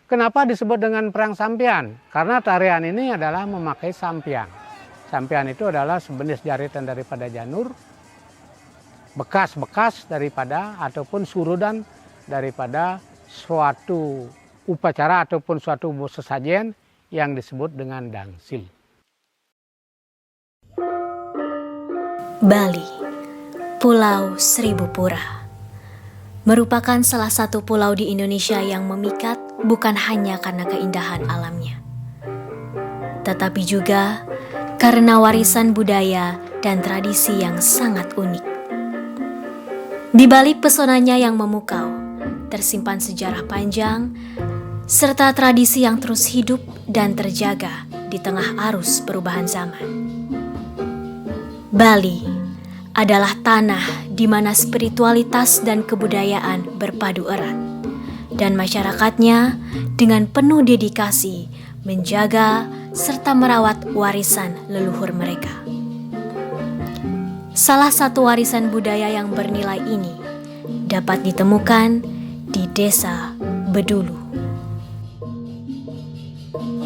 Kenapa disebut dengan perang sampian? Karena tarian ini adalah memakai sampian. Sampian itu adalah sejenis jaritan daripada janur, bekas-bekas daripada ataupun surudan daripada suatu upacara ataupun suatu sesajen yang disebut dengan dangsil. Bali, Pulau Seribu Pura, merupakan salah satu pulau di Indonesia yang memikat bukan hanya karena keindahan alamnya, tetapi juga karena warisan budaya dan tradisi yang sangat unik. Di balik pesonanya yang memukau, tersimpan sejarah panjang, serta tradisi yang terus hidup dan terjaga di tengah arus perubahan zaman. Bali adalah tanah di mana spiritualitas dan kebudayaan berpadu erat, dan masyarakatnya dengan penuh dedikasi menjaga serta merawat warisan leluhur mereka. Salah satu warisan budaya yang bernilai ini dapat ditemukan di Desa Bedulu.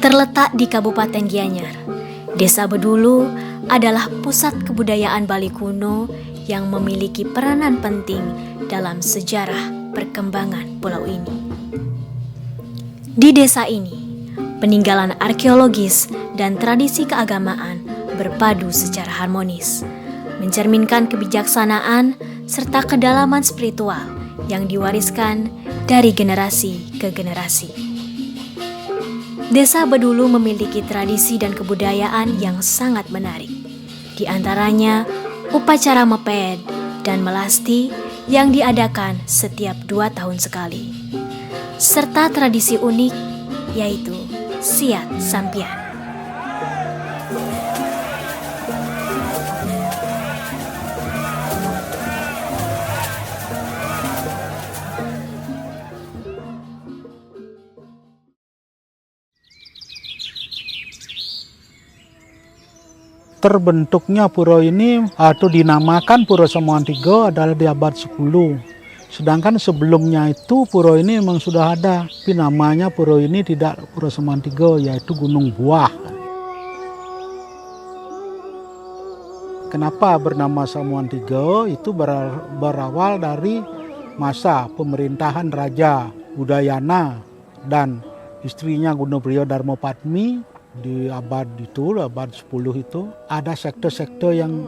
Terletak di Kabupaten Gianyar, Desa Bedulu adalah pusat kebudayaan Bali kuno yang memiliki peranan penting dalam sejarah perkembangan pulau ini. Di desa ini, peninggalan arkeologis dan tradisi keagamaan berpadu secara harmonis, mencerminkan kebijaksanaan serta kedalaman spiritual yang diwariskan dari generasi ke generasi. Desa Bedulu memiliki tradisi dan kebudayaan yang sangat menarik. Di antaranya upacara meped dan melasti yang diadakan setiap 2 tahun sekali, serta tradisi unik yaitu siat sampian. Terbentuknya pura ini atau dinamakan Pura Samuan Tiga adalah di abad 10. Sedangkan sebelumnya itu pura ini memang sudah ada, tapi namanya pura ini tidak Pura Samuan Tiga, yaitu Gunung Buah. Kenapa bernama Samuan Tiga? Itu berawal dari masa pemerintahan Raja Udayana dan istrinya Gunopriyo Darmopatmi. Di abad 10 itu ada sekte-sekte yang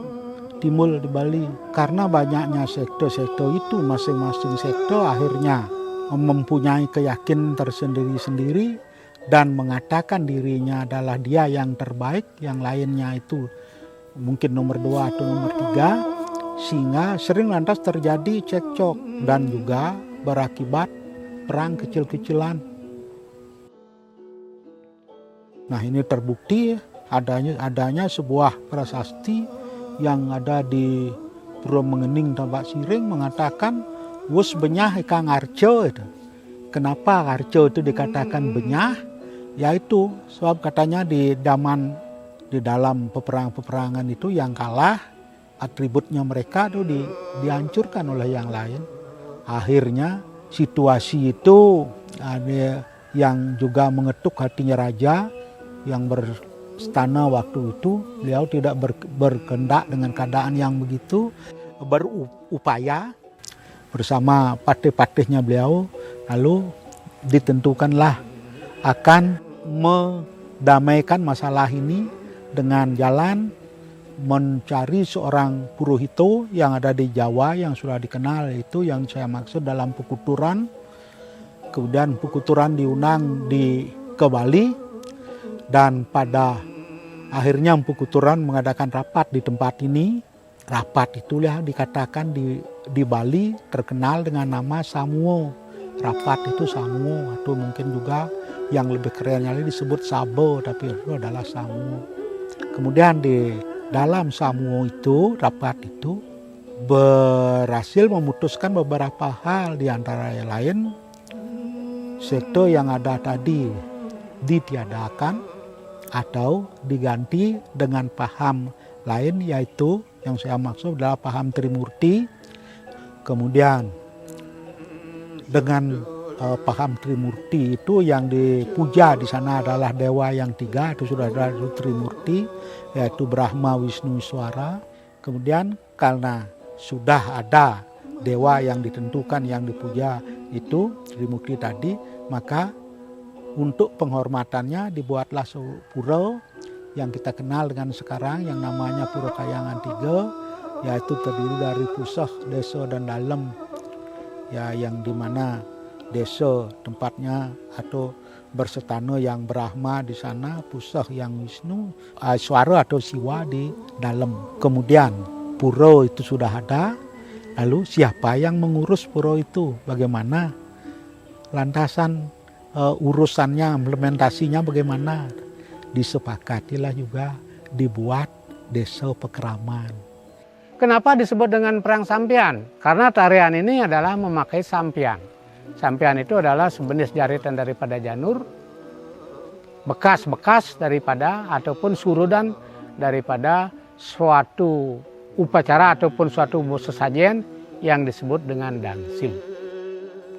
timbul di Bali. Karena banyaknya sekte-sekte itu, masing-masing sekte akhirnya mempunyai keyakinan tersendiri-sendiri dan mengatakan dirinya adalah dia yang terbaik, yang lainnya itu mungkin nomor 2 atau nomor 3, sehingga sering lantas terjadi cekcok dan juga berakibat perang kecil-kecilan. Nah, ini terbukti adanya sebuah prasasti yang ada di Pura Mengening Tambak Siring mengatakan wus benyah ikang arjo itu. Kenapa arjo itu dikatakan benyah? Yaitu sebab katanya di dalam peperangan itu yang kalah atributnya mereka itu dihancurkan oleh yang lain. Akhirnya situasi itu ada yang juga mengetuk hatinya raja yang berstana waktu itu. Beliau tidak berkehendak dengan keadaan yang begitu, berupaya bersama patih-patihnya beliau, lalu ditentukanlah akan mendamaikan masalah ini dengan jalan mencari seorang purohito yang ada di Jawa yang sudah dikenal, itu yang saya maksud dalam Pukuturan. Kemudian Pukuturan diundang ke Bali. Dan pada akhirnya Pukuturan mengadakan rapat di tempat ini. Rapat itulah dikatakan di Bali terkenal dengan nama Samuo. Rapat itu Samuo, atau mungkin juga yang lebih kerennya disebut Sabo, tapi itu adalah Samuo. Kemudian di dalam Samuo itu, rapat itu berhasil memutuskan beberapa hal, di antara yang lain sekte yang ada tadi ditiadakan atau diganti dengan paham lain, yaitu yang saya maksud adalah paham Trimurti. Kemudian dengan paham Trimurti itu yang dipuja di sana adalah dewa yang 3, itu sudah ada Trimurti, yaitu Brahma, Wisnu, Iswara. Kemudian karena sudah ada dewa yang ditentukan yang dipuja itu Trimurti tadi, maka untuk penghormatannya dibuatlah pura yang kita kenal dengan sekarang yang namanya Pura Kayangan 3, yaitu terdiri dari pusah, desa dan dalem, ya, yang dimana desa tempatnya atau bersetana yang Brahma di sana, pusah yang Wisnu, Iswara atau Siwa di dalam. Kemudian pura itu sudah ada, lalu siapa yang mengurus pura itu, bagaimana lantasan urusannya, implementasinya bagaimana, disepakatilah juga dibuat desa Pekeraman. Kenapa disebut dengan perang sampian? Karena tarian ini adalah memakai sampian. Sampian itu adalah sejenis jaritan daripada janur, bekas-bekas daripada ataupun surudan daripada suatu upacara ataupun suatu sesajen yang disebut dengan dansil.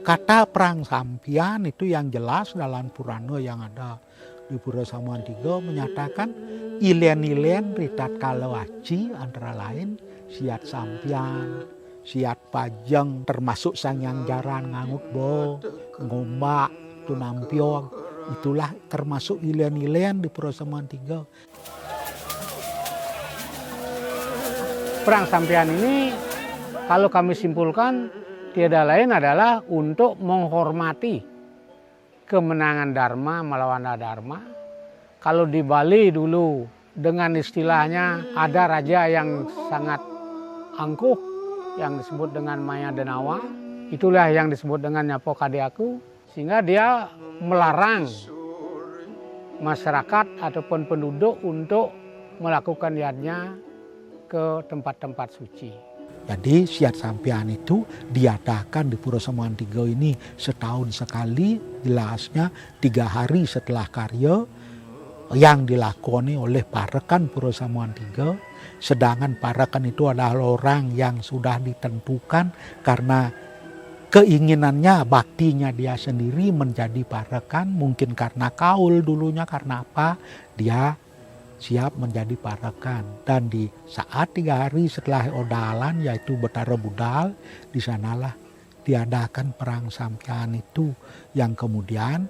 Kata perang sampian itu yang jelas dalam Purana yang ada di Pura Samuan 3 menyatakan ilen-ilen ritat kalawaci antara lain siat sampian, siat pajeng, termasuk sangyang jaran, ngangut bo, ngombak, tunampiong, itulah termasuk ilen-ilen di Pura Samuan 3. Perang sampian ini kalau kami simpulkan tiada lain adalah untuk menghormati kemenangan Dharma melawan Adharma. Kalau di Bali dulu dengan istilahnya ada raja yang sangat angkuh yang disebut dengan Maya Denawa. Itulah yang disebut dengan Nyapo Kadeaku. Sehingga dia melarang masyarakat ataupun penduduk untuk melakukan yadnya ke tempat-tempat suci. Jadi siat sampian itu diadakan di Pura Samuan 3 ini setahun sekali, jelasnya 3 hari setelah karya yang dilakoni oleh parekan Pura Samuan 3. Sedangkan parekan itu adalah orang yang sudah ditentukan karena keinginannya, baktinya dia sendiri menjadi parekan, mungkin karena kaul dulunya, karena apa, dia siap menjadi parekan. Dan di saat 3 hari setelah odalan, yaitu Betara Budal, di sanalah diadakan perang sampian itu, yang kemudian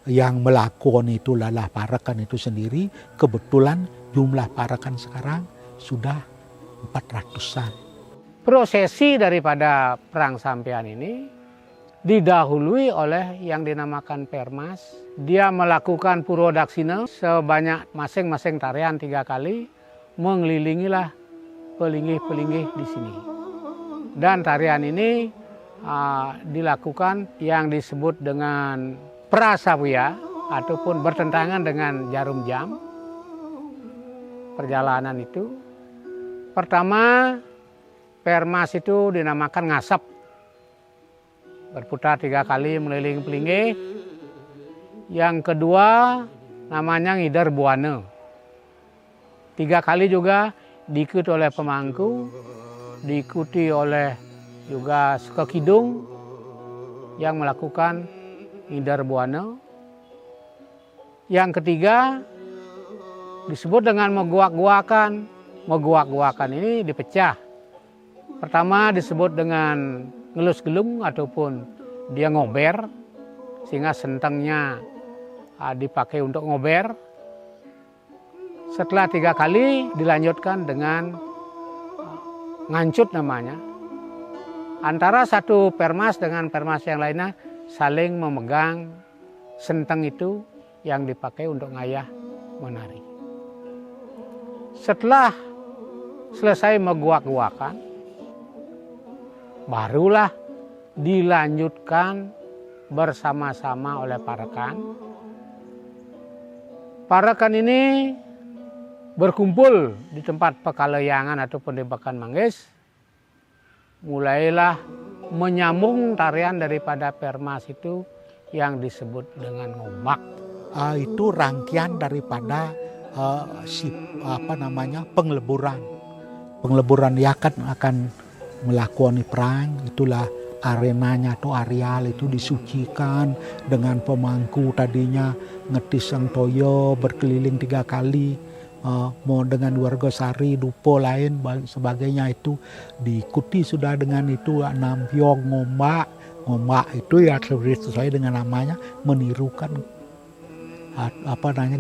yang melakoni itu adalah parekan itu sendiri. Kebetulan jumlah parekan sekarang sudah 400-an. Prosesi daripada perang sampian ini didahului oleh yang dinamakan permas. Dia melakukan purodaksina sebanyak masing-masing tarian 3 kali, mengelilingilah pelinggih-pelinggih di sini. Dan tarian ini dilakukan yang disebut dengan prasabuya ataupun bertentangan dengan jarum jam. Perjalanan itu pertama, permas itu dinamakan ngasap. Berputar 3 kali mengelilingi pelinggih. Yang kedua namanya ngidar buana. 3 kali juga diikuti oleh pemangku, diikuti oleh juga sekekidung yang melakukan ngidar buana. Yang ketiga disebut dengan meguak-guakan. Meguak-guakan ini dipecah. Pertama disebut dengan ngelus gelung ataupun dia ngober, sehingga sentengnya dipakai untuk ngober. Setelah 3 kali dilanjutkan dengan ngancut namanya. Antara satu permas dengan permas yang lainnya saling memegang senteng itu yang dipakai untuk ngayah menari. Setelah selesai meguak-guakan, barulah dilanjutkan bersama-sama oleh parekan. Parekan ini berkumpul di tempat pekalayangan ataupun di Bakan Manggis. Mulailah menyambung tarian daripada permas itu yang disebut dengan ngombak. Itu rangkaian daripada pengleburan. Pengleburan dia akan melakoni perang, itulah arenanya atau areal itu disucikan dengan pemangku tadinya ngetis sang toyo berkeliling 3 kali. Mau dengan warga sari, dupo lain sebagainya itu diikuti sudah dengan itu nampiong ngombak itu ya sesuai dengan namanya menirukan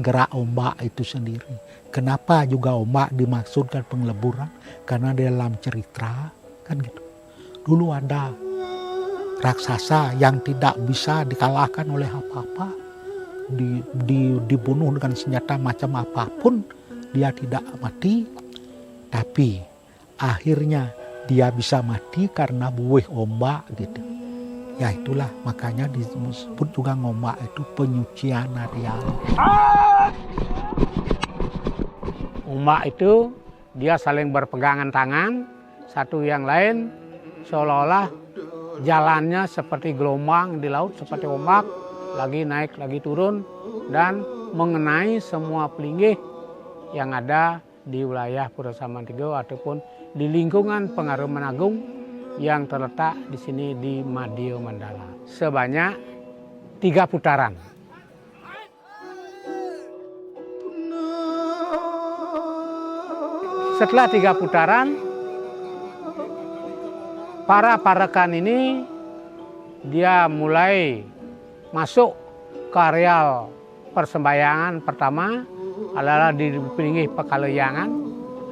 gerak ombak itu sendiri. Kenapa juga ombak dimaksudkan pengleburan? Karena dalam cerita kan gitu. Dulu ada raksasa yang tidak bisa dikalahkan oleh apa-apa, dibunuh dengan senjata macam apapun. Dia tidak mati, tapi akhirnya dia bisa mati karena buih ombak gitu. Ya itulah makanya disebut juga ngombak itu penyucian areal. Ombak itu dia saling berpegangan tangan, satu yang lain seolah-olah jalannya seperti gelombang di laut, seperti ombak, lagi naik, lagi turun, dan mengenai semua pelinggih yang ada di wilayah Pura Samantigo ataupun di lingkungan Pengaruman Agung yang terletak di sini di Madio Mandala. Sebanyak 3 putaran. Setelah 3 putaran, para parekan ini dia mulai masuk ke areal persembayangan pertama adalah di Pelinggih Pekalayangan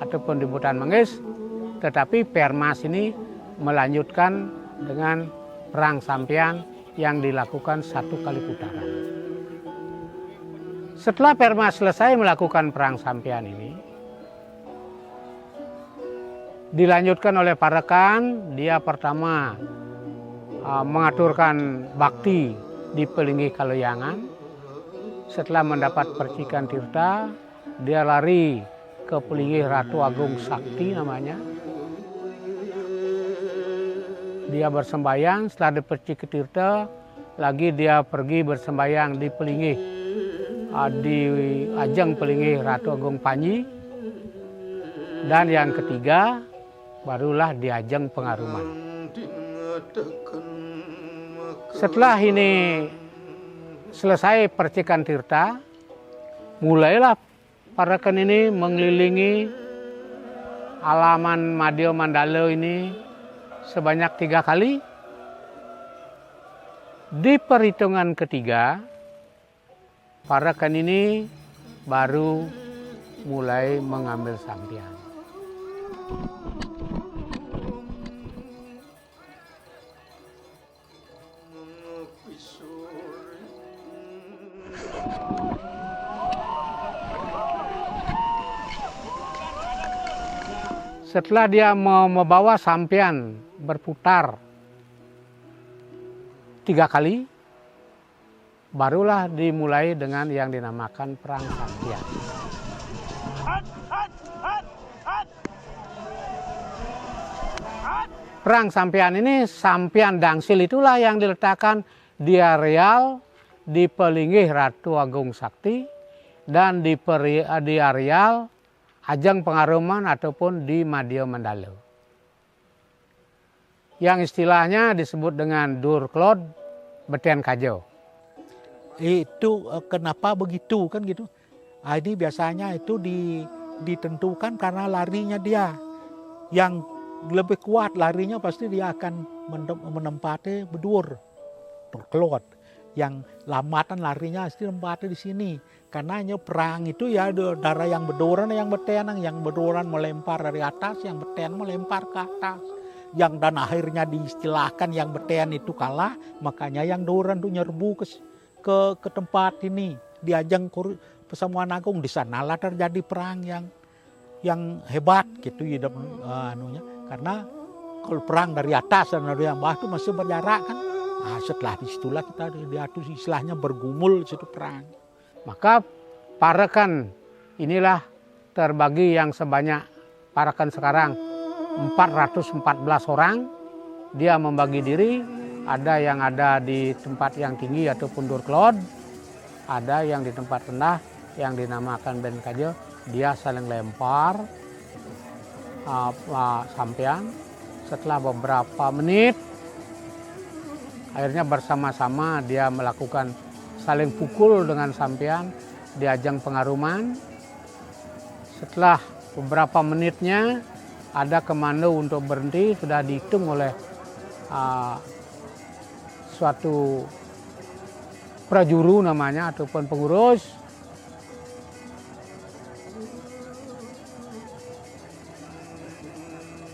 ataupun di Butan Manggis, tetapi Permas ini melanjutkan dengan perang sampian yang dilakukan 1 kali putaran. Setelah Permas selesai melakukan perang sampian ini, dilanjutkan oleh parekan, dia pertama mengaturkan bakti di Pelinggih Kalayangan. Setelah mendapat percikan tirta, dia lari ke Pelinggih Ratu Agung Sakti namanya. Dia bersembayang, setelah dipercik tirta, lagi dia pergi bersembayang di Pelinggih, di ajeng Pelinggih Ratu Agung Panji. Dan yang ketiga, barulah di ajeng Pengaruman. Setelah ini selesai percikan tirta, mulailah parekan ini mengelilingi halaman Madio Mandala ini sebanyak 3 kali. Di perhitungan ketiga, parekan ini baru mulai mengambil sampian. Setelah dia membawa sampian berputar 3 kali, barulah dimulai dengan yang dinamakan perang sampian. Perang sampian ini, sampian dangsil itulah yang diletakkan di areal di Pelinggih Ratu Agung Sakti dan di areal ajang Pengaruman ataupun di Madio Mandala. Yang istilahnya disebut dengan Dur Klod Beten Kajo. Itu kenapa begitu kan gitu? Ini biasanya itu ditentukan karena larinya dia. Yang lebih kuat larinya pasti dia akan menempati Bedur Klod. Yang lamatan larinya pasti tempatnya di sini. Karena perang itu ya darah yang bedoran yang betenang, yang bedoran melempar dari atas, yang beten melempar ke atas. Yang dan akhirnya diistilahkan yang beten itu kalah, makanya yang doran tuh nyerbu ke tempat ini di ajang Pesamuan Agung. Di sanalah terjadi perang yang hebat gitu hidup anunya. Karena kalau perang dari atas dan dari yang bawah itu masih berjarak kan. Nah, setelah disitulah kita diatur istilahnya bergumul situ perang. Maka parekan inilah terbagi yang sebanyak parekan sekarang 414 orang. Dia membagi diri, ada yang ada di tempat yang tinggi ataupun Dur Klod, ada yang di tempat rendah yang dinamakan Ben Kajo. Dia saling lempar sampian. Setelah beberapa menit Akhirnya bersama-sama dia melakukan saling pukul dengan sampean di ajang pengaruman. Setelah beberapa menitnya ada komando untuk berhenti, sudah dihitung oleh suatu prajuru namanya ataupun pengurus.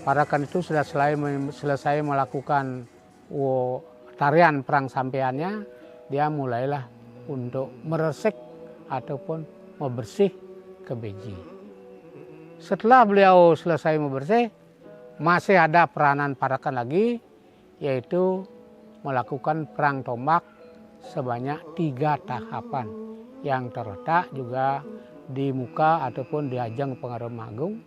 Parakan itu sudah selesai melakukan tarian perang sampeannya, dia mulailah untuk meresek ataupun membersih ke beji. Setelah beliau selesai membersih, masih ada peranan parakan lagi, yaitu melakukan perang tombak sebanyak 3 tahapan yang terletak juga di muka ataupun di ajang pengaruman agung.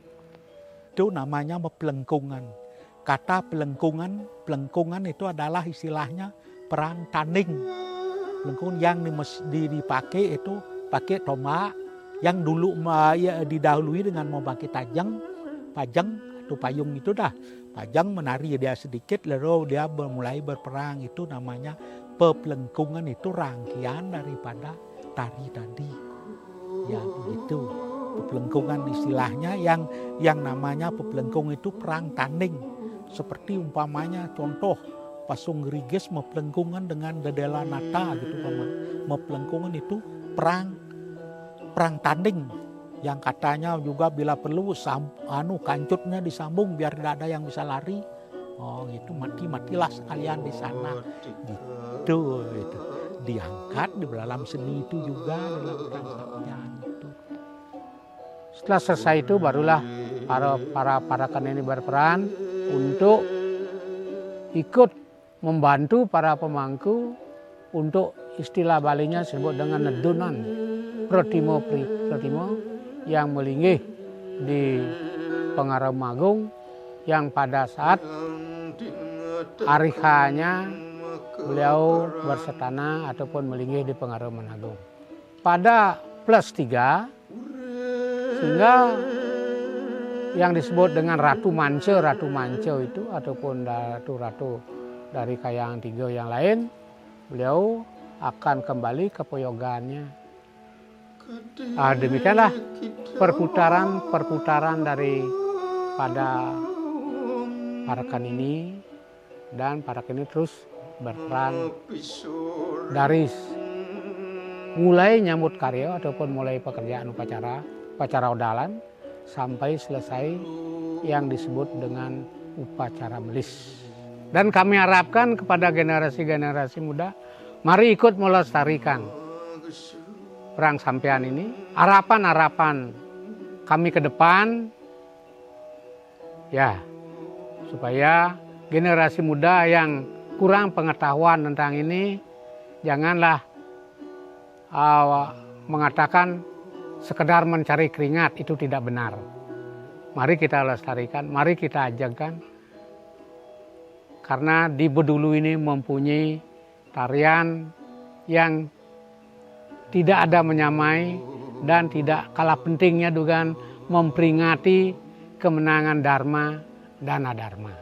Itu namanya pelengkungan. Kata pelengkungan itu adalah istilahnya perang tanding. Pelengkungan yang dipakai itu pakai tombak, yang dulu didahului dengan memakai pajang atau payung itu dah. Pajang menari dia sedikit lalu dia mulai berperang, itu namanya pelengkungan, itu rangkaian daripada tari tadi. Ya begitu. Pelengkungan istilahnya yang namanya pelengkung itu perang tanding. Seperti umpamanya contoh pasung geriges pelengkungan dengan dedela nata gitu. Pelengkungan itu perang tanding yang katanya juga bila perlu kancutnya disambung biar tidak ada yang bisa lari. Oh gitu, matilah sekalian di sana. Gitu. Diangkat di dalam seni itu juga dalam perang sampean gitu. Setelah selesai itu barulah para parakan ini berperan untuk ikut membantu para pemangku untuk istilah Balinya disebut dengan nedunan protimo yang melinggih di pengaruman agung, yang pada saat hari H-nya beliau bersetana ataupun melinggih di pengaruman agung. Pada +3 sehingga yang disebut dengan Ratu Mance itu ataupun ratu dari Kahyangan 3 yang lain, beliau akan kembali ke poyogannya. Demikianlah perputaran dari pada parakan ini, dan parakan ini terus berperan dari mulai nyambut karya ataupun mulai pekerjaan upacara odalan sampai selesai yang disebut dengan upacara melis. Dan kami harapkan kepada generasi-generasi muda, mari ikut melestarikan perang sampean ini. Harapan kami ke depan, ya, supaya generasi muda yang kurang pengetahuan tentang ini, janganlah mengatakan sekedar mencari keringat, itu tidak benar. Mari kita lestarikan, mari kita ajarkan. Karena di Bedulu ini mempunyai tarian yang tidak ada menyamai dan tidak kalah pentingnya dengan memperingati kemenangan Dharma dan Adharma.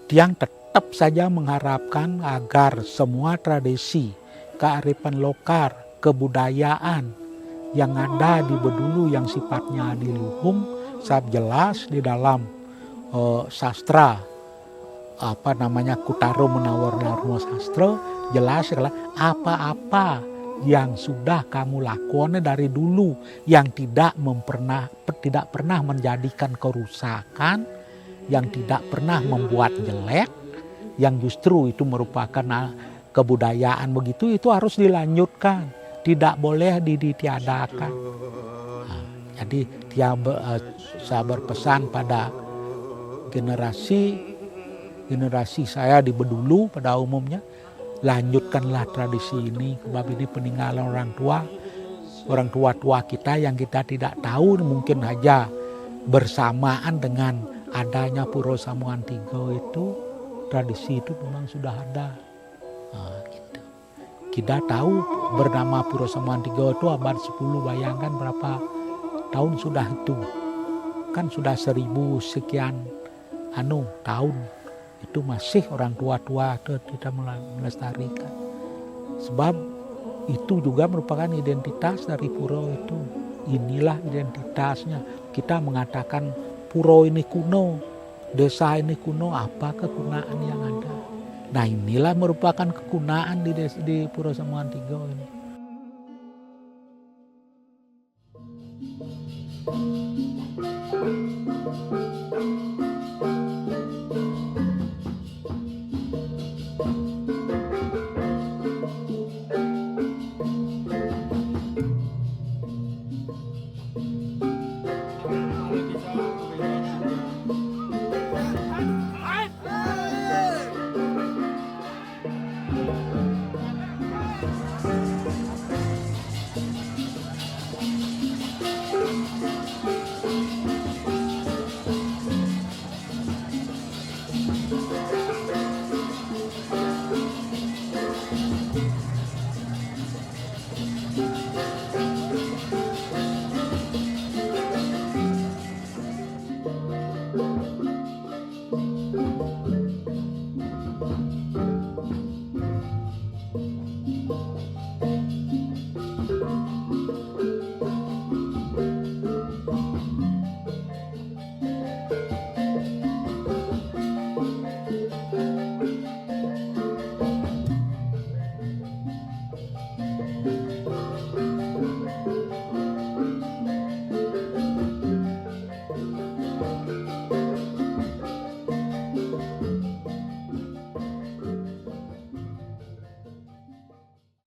Yang tetap saja mengharapkan agar semua tradisi, kearifan lokal, kebudayaan yang ada di Bedulu yang sifatnya adiluhung sangat jelas di dalam sastra Kutaro Menawar Dharma Sastra, jelas apa-apa yang sudah kamu lakukan dari dulu yang tidak pernah menjadikan kerusakan, yang tidak pernah membuat jelek, yang justru itu merupakan kebudayaan begitu, itu harus dilanjutkan, tidak boleh ditiadakan. Jadi saya berpesan pada generasi saya di Bedulu pada umumnya, lanjutkanlah tradisi ini, sebab ini peninggalan orang tua kita yang kita tidak tahu, mungkin aja bersamaan dengan adanya Puro Samuan 3 itu, tradisi itu memang sudah ada. Gitu. Kita tahu bernama Puro Samuan 3 itu abad 10, bayangkan berapa tahun sudah itu. Kan sudah 1000 sekian tahun itu masih orang tua-tua kita melestarikan. Sebab itu juga merupakan identitas dari pura itu. Inilah identitasnya. Kita mengatakan pura ini kuno, desa ini kuno, apa kekunaan yang ada. Nah inilah merupakan kekunaan di Pura Samuan Tigo ini.